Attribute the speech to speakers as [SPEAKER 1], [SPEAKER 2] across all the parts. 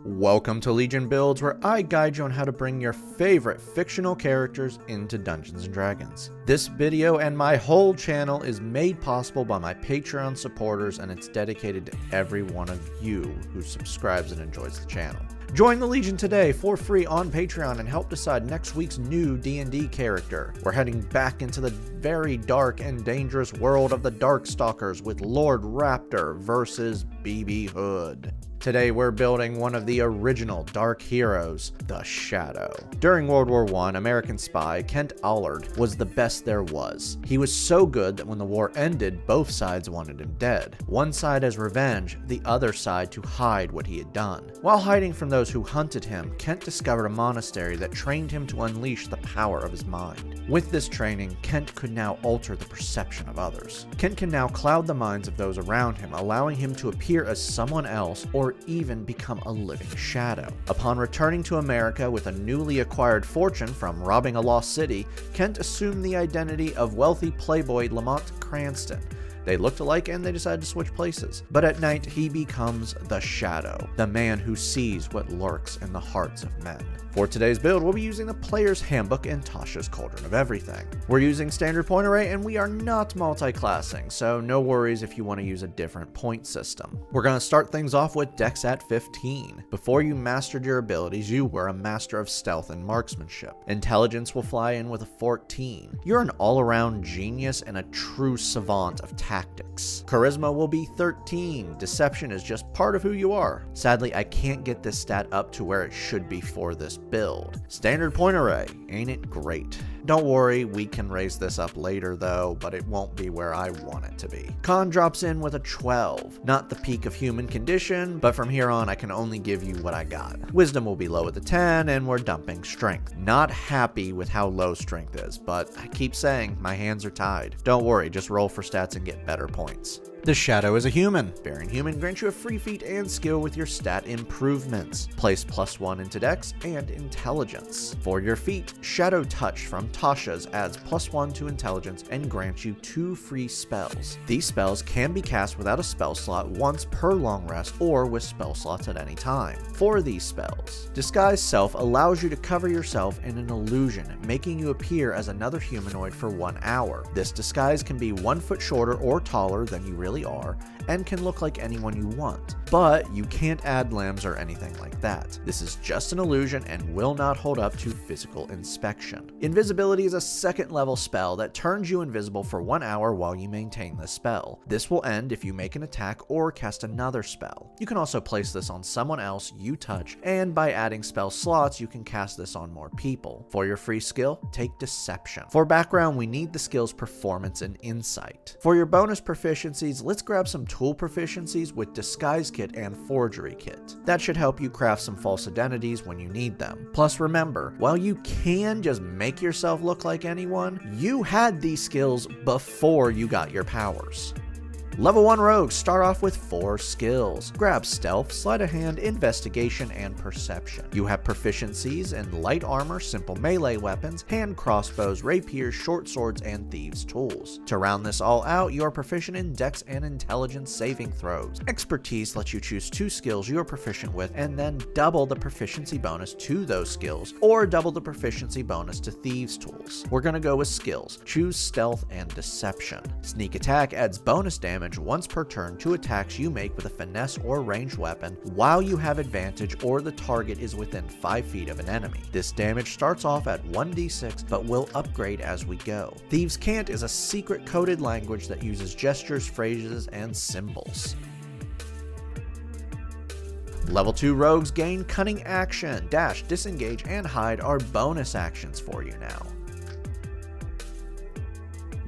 [SPEAKER 1] Welcome to Legion Builds, where I guide you on how to bring your favorite fictional characters into Dungeons & Dragons. This video and my whole channel is made possible by my Patreon supporters, and it's dedicated to every one of you who subscribes and enjoys the channel. Join the Legion today for free on Patreon and help decide next week's new D&D character. We're heading back into the very dark and dangerous world of the Darkstalkers with Lord Raptor versus BB Hood. Today we're building one of the original Dark heroes, the Shadow. During World War I, American spy Kent Allard was the best there was. He was so good that when the war ended, both sides wanted him dead. One side as revenge, the other side to hide what he had done. While hiding from those who hunted him, Kent discovered a monastery that trained him to unleash the power of his mind. With this training, Kent could now alter the perception of others. Kent can now cloud the minds of those around him, allowing him to appear as someone else or even become a living shadow. Upon returning to America with a newly acquired fortune from robbing a lost city, Kent assumed the identity of wealthy playboy Lamont Cranston. They looked alike and they decided to switch places. But at night, he becomes the Shadow, the man who sees what lurks in the hearts of men. For today's build, we'll be using the Player's Handbook and Tasha's Cauldron of Everything. We're using standard point array and we are not multi-classing, so no worries if you want to use a different point system. We're going to start things off with Dex at 15. Before you mastered your abilities, you were a master of stealth and marksmanship. Intelligence will fly in with a 14. You're an all-around genius and a true savant of tactics. Charisma will be 13. Deception is just part of who you are. Sadly, I can't get this stat up to where it should be for this build. Standard point array, ain't it great? Don't worry, we can raise this up later though, but it won't be where I want it to be. Con drops in with a 12. Not the peak of human condition, but from here on I can only give you what I got. Wisdom will be low at the 10, and we're dumping strength. Not happy with how low strength is, but I keep saying my hands are tied. Don't worry, just roll for stats and get better points. The Shadow is a human. Bearing human grants you a free feat and skill with your stat improvements. Place +1 into Dex and Intelligence. For your feat, Shadow Touch from Tasha's adds +1 to Intelligence and grants you 2 free spells. These spells can be cast without a spell slot once per long rest or with spell slots at any time. For these spells, Disguise Self allows you to cover yourself in an illusion, making you appear as another humanoid for 1 hour. This disguise can be 1 foot shorter or taller than you really are, and can look like anyone you want, but you can't add limbs or anything like that. This is just an illusion and will not hold up to physical inspection. Invisibility is a 2nd level spell that turns you invisible for 1 hour while you maintain the spell. This will end if you make an attack or cast another spell. You can also place this on someone else you touch, and by adding spell slots you can cast this on more people. For your free skill, take Deception. For background, we need the skills Performance and Insight. For your bonus proficiencies, let's grab some tool proficiencies with Disguise Kit and Forgery Kit. That should help you craft some false identities when you need them. Plus remember, while you can just make yourself look like anyone, you had these skills before you got your powers. Level 1 rogues start off with 4 skills. Grab Stealth, Sleight of Hand, Investigation, and Perception. You have proficiencies in light armor, simple melee weapons, hand crossbows, rapiers, short swords, and thieves' tools. To round this all out, you are proficient in Dex and Intelligence saving throws. Expertise lets you choose 2 skills you are proficient with and then double the proficiency bonus to those skills, or double the proficiency bonus to thieves' tools. We're gonna go with skills. Choose Stealth and Deception. Sneak Attack adds bonus damage once per turn to attacks you make with a finesse or ranged weapon while you have advantage or the target is within 5 feet of an enemy. This damage starts off at 1d6 but will upgrade as we go. Thieves' Cant is a secret coded language that uses gestures, phrases, and symbols. Level 2 rogues gain Cunning Action. Dash, Disengage, and Hide are bonus actions for you now.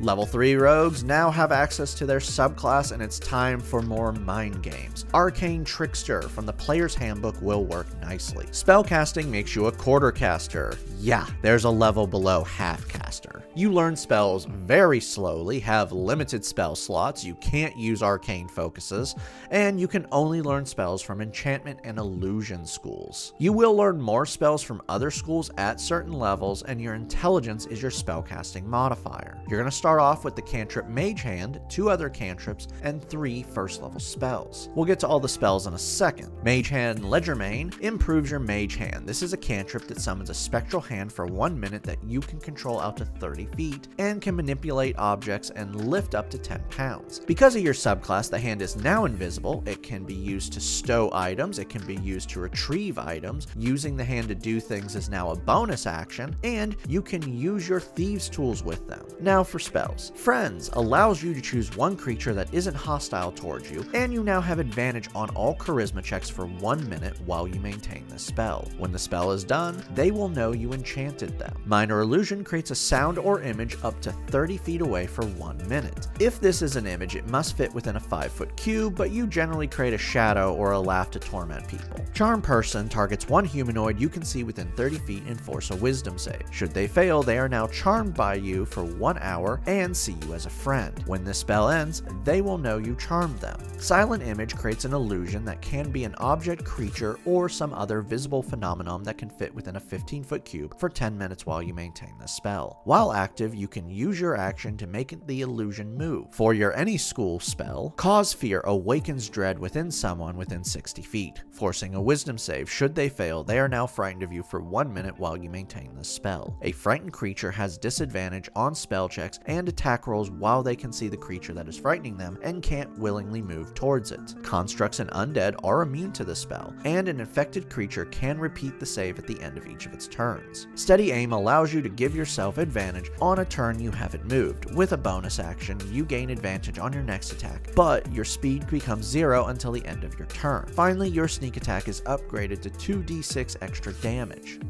[SPEAKER 1] Level 3 rogues now have access to their subclass, and it's time for more mind games. Arcane Trickster from the Player's Handbook will work nicely. Spellcasting makes you a quarter caster. Yeah, there's a level below half caster. You learn spells very slowly, have limited spell slots, you can't use arcane focuses, and you can only learn spells from enchantment and illusion schools. You will learn more spells from other schools at certain levels, and your intelligence is your spellcasting modifier. You're going to start off with the cantrip Mage Hand, 2 other cantrips, and 3 first level spells. We'll get to all the spells in a second. Mage Hand Legerdemain improves your Mage Hand. This is a cantrip that summons a spectral hand for 1 minute that you can control out to 30 feet and can manipulate objects and lift up to 10 pounds. Because of your subclass, the hand is now invisible. It can be used to stow items, it can be used to retrieve items. Using the hand to do things is now a bonus action, and you can use your thieves tools with them. Now for spells. Friends allows you to choose one creature that isn't hostile towards you, and you now have advantage on all charisma checks for 1 minute while you maintain the spell. When the spell is done, they will know you enchanted them. Minor Illusion creates a sound or image up to 30 feet away for 1 minute. If this is an image, it must fit within a 5-foot cube, but you generally create a shadow or a laugh to torment people. Charm Person targets one humanoid you can see within 30 feet and force a wisdom save. Should they fail, they are now charmed by you for 1 hour and see you as a friend. When this spell ends, they will know you charmed them. Silent Image creates an illusion that can be an object, creature, or some other visible phenomenon that can fit within a 15-foot cube for 10 minutes while you maintain the spell. While active, you can use your action to make the illusion move. For your any school spell, Cause Fear awakens dread within someone within 60 feet, forcing a wisdom save. Should they fail, they are now frightened of you for 1 minute while you maintain the spell. A frightened creature has disadvantage on spell checks and attack rolls while they can see the creature that is frightening them and can't willingly move towards it. Constructs and undead are immune to the spell, and an infected creature can repeat the save at the end of each of its turns. Steady Aim allows you to give yourself advantage on a turn you haven't moved. With a bonus action, you gain advantage on your next attack, but your speed becomes 0 until the end of your turn. Finally, your sneak attack is upgraded to 2d6 extra damage.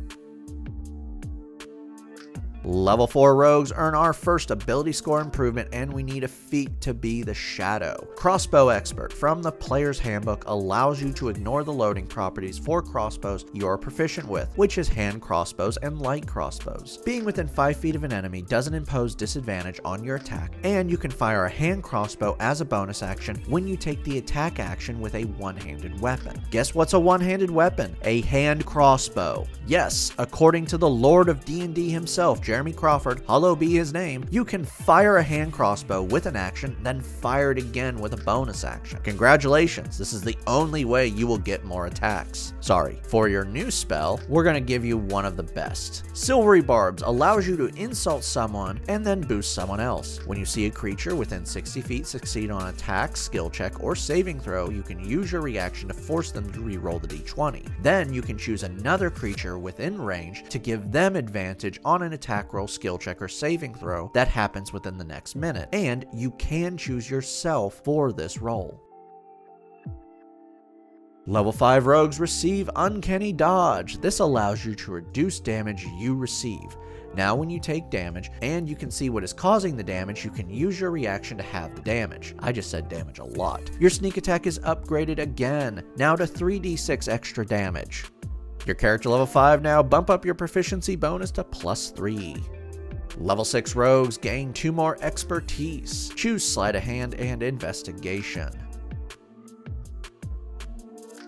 [SPEAKER 1] Level 4 rogues earn our first ability score improvement, and we need a feat to be the Shadow. Crossbow Expert from the Player's Handbook allows you to ignore the loading properties for crossbows you're proficient with, which is hand crossbows and light crossbows. Being within 5 feet of an enemy doesn't impose disadvantage on your attack, and you can fire a hand crossbow as a bonus action when you take the attack action with a one-handed weapon. Guess what's a one-handed weapon? A hand crossbow. Yes, according to the Lord of D&D himself, Jeremy Crawford, hallowed be his name, you can fire a hand crossbow with an action, then fire it again with a bonus action. Congratulations, this is the only way you will get more attacks. Sorry, for your new spell, we're going to give you one of the best. Silvery Barbs allows you to insult someone and then boost someone else. When you see a creature within 60 feet succeed on attack, skill check, or saving throw, you can use your reaction to force them to reroll the d20. Then you can choose another creature within range to give them advantage on an attack roll, skill check, or saving throw that happens within the next minute, and you can choose yourself for this roll. Level 5 rogues receive Uncanny Dodge. This allows you to reduce damage you receive. Now when you take damage and you can see what is causing the damage, you can use your reaction to halve the damage. I just said damage a lot. Your sneak attack is upgraded again, now to 3d6 extra damage. Your character level 5 now, bump up your proficiency bonus to +3. Level 6 rogues gain 2 more expertise. Choose Sleight of Hand and Investigation.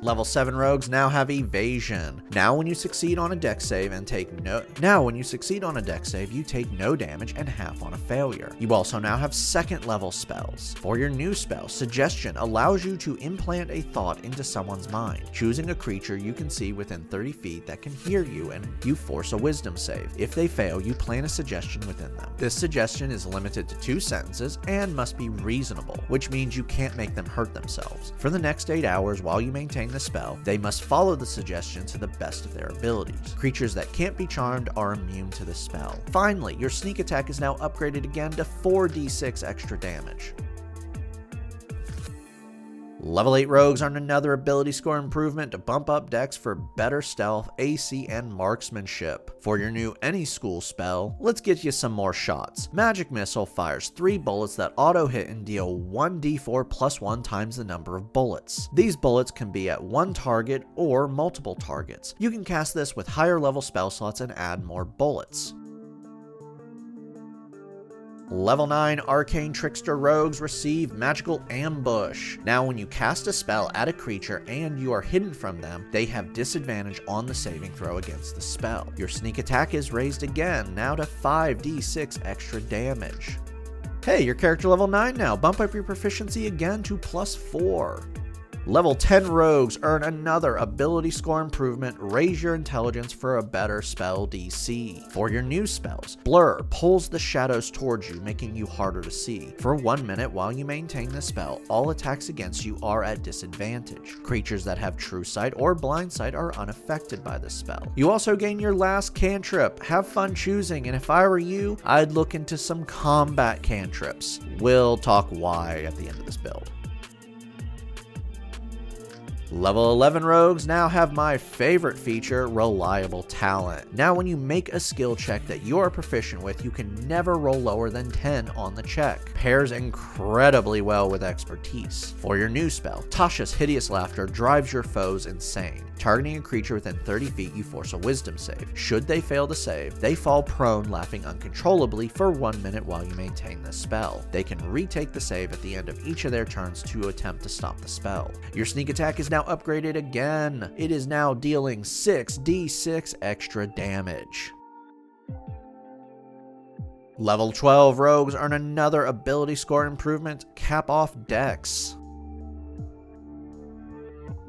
[SPEAKER 1] Level 7 rogues now have Evasion. Now when you succeed on a dex save you take no damage and half on a failure. You also now have second level spells. For your new spell, Suggestion allows you to implant a thought into someone's mind, choosing a creature you can see within 30 feet that can hear you, and you force a wisdom save. If they fail, you plant a suggestion within them. This suggestion is limited to 2 sentences and must be reasonable, which means you can't make them hurt themselves. For the next 8 hours while you maintain the spell, they must follow the suggestion to the best of their abilities. Creatures that can't be charmed are immune to the spell. Finally, your sneak attack is now upgraded again to 4d6 extra damage. Level 8 rogues earn another ability score improvement to bump up dex for better stealth, AC, and marksmanship. For your new Any School spell, let's get you some more shots. Magic Missile fires 3 bullets that auto hit and deal 1d4 plus 1 times the number of bullets. These bullets can be at one target or multiple targets. You can cast this with higher level spell slots and add more bullets. Level 9 Arcane Trickster Rogues receive Magical Ambush. Now when you cast a spell at a creature and you are hidden from them, they have disadvantage on the saving throw against the spell. Your sneak attack is raised again, now to 5d6 extra damage. Hey, your character level 9 now. Bump up your proficiency again to +4. Level 10 Rogues earn another ability score improvement, raise your intelligence for a better spell DC. For your new spells, Blur pulls the shadows towards you, making you harder to see. For 1 minute while you maintain the spell, all attacks against you are at disadvantage. Creatures that have True Sight or Blind Sight are unaffected by this spell. You also gain your last cantrip. Have fun choosing, and if I were you, I'd look into some combat cantrips. We'll talk why at the end of this build. Level 11 Rogues now have my favorite feature, Reliable Talent. Now when you make a skill check that you are proficient with, you can never roll lower than 10 on the check. Pairs incredibly well with Expertise. For your new spell, Tasha's Hideous Laughter drives your foes insane. Targeting a creature within 30 feet, you force a Wisdom save. Should they fail to save, they fall prone, laughing uncontrollably for 1 minute while you maintain the spell. They can retake the save at the end of each of their turns to attempt to stop the spell. Your sneak attack is now upgraded again. It is now dealing 6d6 extra damage. Level 12 Rogues earn another ability score improvement, Cap Off Dex.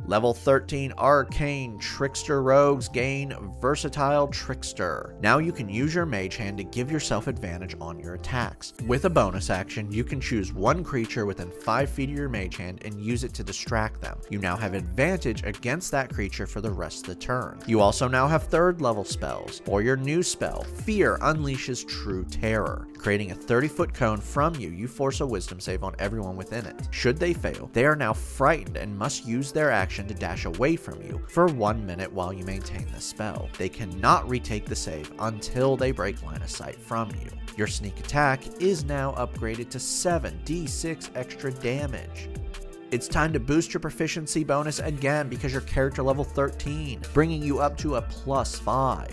[SPEAKER 1] Level 13 Arcane Trickster Rogues gain Versatile Trickster. Now you can use your mage hand to give yourself advantage on your attacks. With a bonus action, you can choose one creature within 5 feet of your mage hand and use it to distract them. You now have advantage against that creature for the rest of the turn. You also now have 3rd level spells. For your new spell, Fear unleashes True Terror. Creating a 30-foot cone from you, you force a Wisdom save on everyone within it. Should they fail, they are now frightened and must use their action to dash away from you for 1 minute while you maintain the spell. They cannot retake the save until they break line of sight from you. Your sneak attack is now upgraded to 7d6 extra damage. It's time to boost your proficiency bonus again because your character level 13, bringing you up to a +5.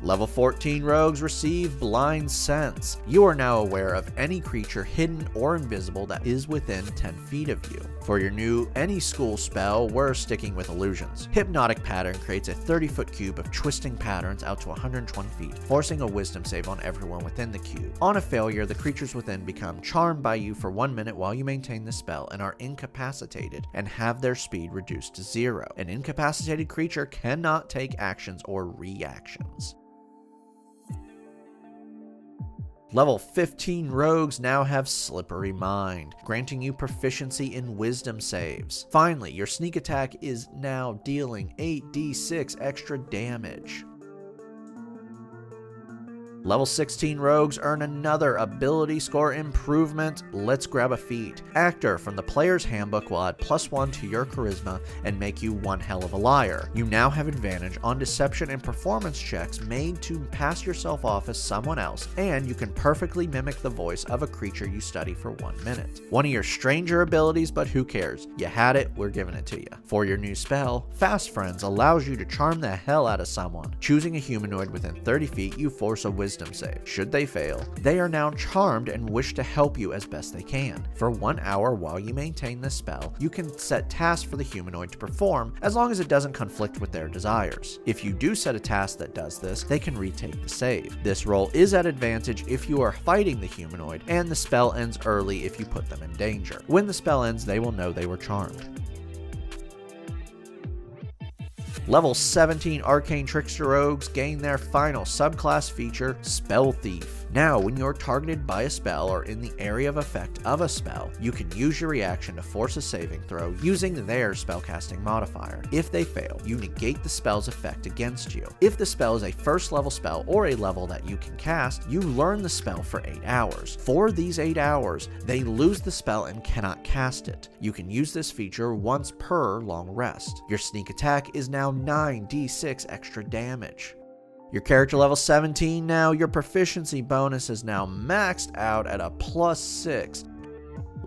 [SPEAKER 1] Level 14 Rogues receive Blind Sense. You are now aware of any creature hidden or invisible that is within 10 feet of you. For your new Any School spell, we're sticking with illusions. Hypnotic Pattern creates a 30-foot cube of twisting patterns out to 120 feet, forcing a Wisdom save on everyone within the cube. On a failure, the creatures within become charmed by you for 1 minute while you maintain the spell and are incapacitated and have their speed reduced to 0. An incapacitated creature cannot take actions or reactions. Level 15 Rogues now have Slippery Mind, granting you proficiency in Wisdom saves. Finally, your sneak attack is now dealing 8d6 extra damage. Level 16 Rogues earn another ability score improvement, Let's Grab a Feat. Actor from the player's handbook will add +1 to your charisma and make you one hell of a liar. You now have advantage on deception and performance checks made to pass yourself off as someone else, and you can perfectly mimic the voice of a creature you study for 1 minute. One of your stranger abilities, but who cares? You had it, we're giving it to you. For your new spell, Fast Friends allows you to charm the hell out of someone. Choosing a humanoid within 30 feet, you force a Wisdom save. Should they fail, they are now charmed and wish to help you as best they can. For 1 hour while you maintain this spell, you can set tasks for the humanoid to perform as long as it doesn't conflict with their desires. If you do set a task that does this, they can retake the save. This roll is at advantage if you are fighting the humanoid, and the spell ends early if you put them in danger. When the spell ends, they will know they were charmed. Level 17 Arcane Trickster Rogues gain their final subclass feature, Spell Thief. Now, when you're targeted by a spell or in the area of effect of a spell, you can use your reaction to force a saving throw using their spellcasting modifier. If they fail, you negate the spell's effect against you. If the spell is a first level spell or a level that you can cast, you learn the spell for 8 hours. For these 8 hours, they lose the spell and cannot cast it. You can use this feature once per long rest. Your sneak attack is now 9d6 extra damage. Your character level 17 now, your proficiency bonus is now maxed out at a +6.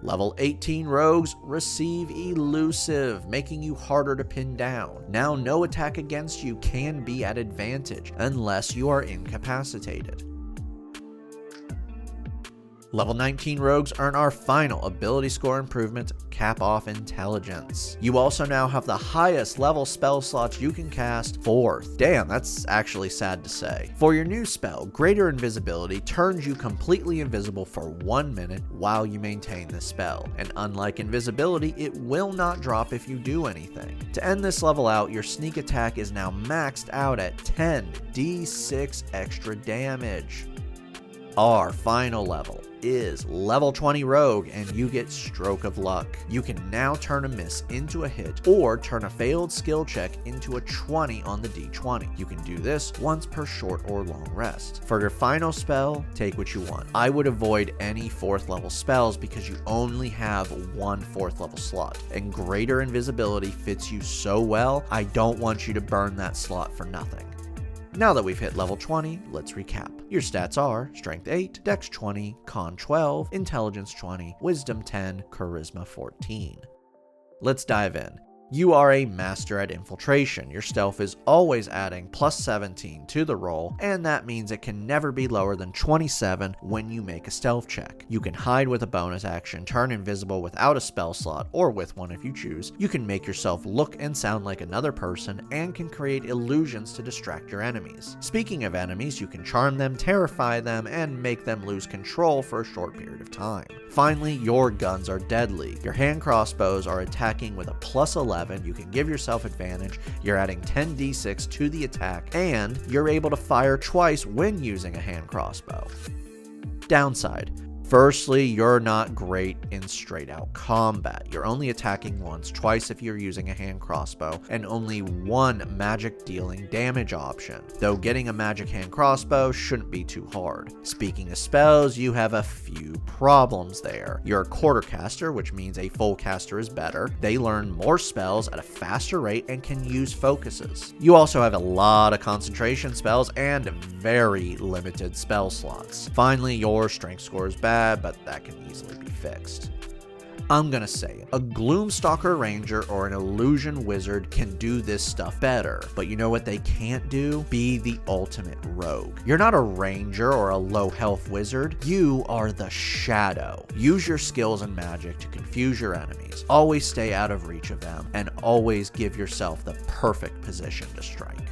[SPEAKER 1] Level 18 Rogues receive Elusive, making you harder to pin down. Now no attack against you can be at advantage unless you are incapacitated. Level 19 rogues earn our final ability score improvement, Cap Off Intelligence. You also now have the highest level spell slots you can cast, 4th. Damn, that's actually sad to say. For your new spell, Greater Invisibility turns you completely invisible for 1 minute while you maintain this spell, and unlike invisibility, it will not drop if you do anything. To end this level out, your sneak attack is now maxed out at 10d6 extra damage. Our final level is level 20 rogue, and you get Stroke of Luck. You can now turn a miss into a hit or turn a failed skill check into a 20 on the d20. You can do this once per short or long rest. For your final spell, take what you want. I would avoid any 4th level spells because you only have one 4th level slot, and Greater Invisibility fits you so well, I don't want you to burn that slot for nothing. Now that we've hit level 20, let's recap. Your stats are Strength 8, Dex 20, Con 12, Intelligence 20, Wisdom 10, Charisma 14. Let's dive in. You are a master at infiltration. Your stealth is always adding plus 17 to the roll, and that means it can never be lower than 27 when you make a stealth check. You can hide with a bonus action, turn invisible without a spell slot, or with one if you choose. You can make yourself look and sound like another person, and can create illusions to distract your enemies. Speaking of enemies, you can charm them, terrify them, and make them lose control for a short period of time. Finally, your guns are deadly. Your hand crossbows are attacking with a plus 11. You can give yourself advantage, you're adding 10d6 to the attack, and you're able to fire twice when using a hand crossbow. Downside. Firstly, you're not great in straight out combat. You're only attacking once, twice if you're using a hand crossbow, and only one magic dealing damage option, though getting a magic hand crossbow shouldn't be too hard. Speaking of spells, you have a few problems there. You're a quarter caster, which means a full caster is better. They learn more spells at a faster rate and can use focuses. You also have a lot of concentration spells and very limited spell slots. Finally, your strength score is bad, but that can easily be fixed. I'm gonna say it. A Gloomstalker Ranger or an Illusion Wizard can do this stuff better, but you know what they can't do? Be the ultimate rogue. You're not a ranger or a low health wizard, you are the Shadow. Use your skills and magic to confuse your enemies, always stay out of reach of them, and always give yourself the perfect position to strike.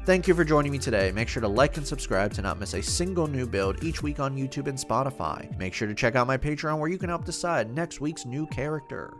[SPEAKER 1] Thank you for joining me today. Make sure to like and subscribe to not miss a single new build each week on YouTube and Spotify. Make sure to check out my Patreon where you can help decide next week's new character.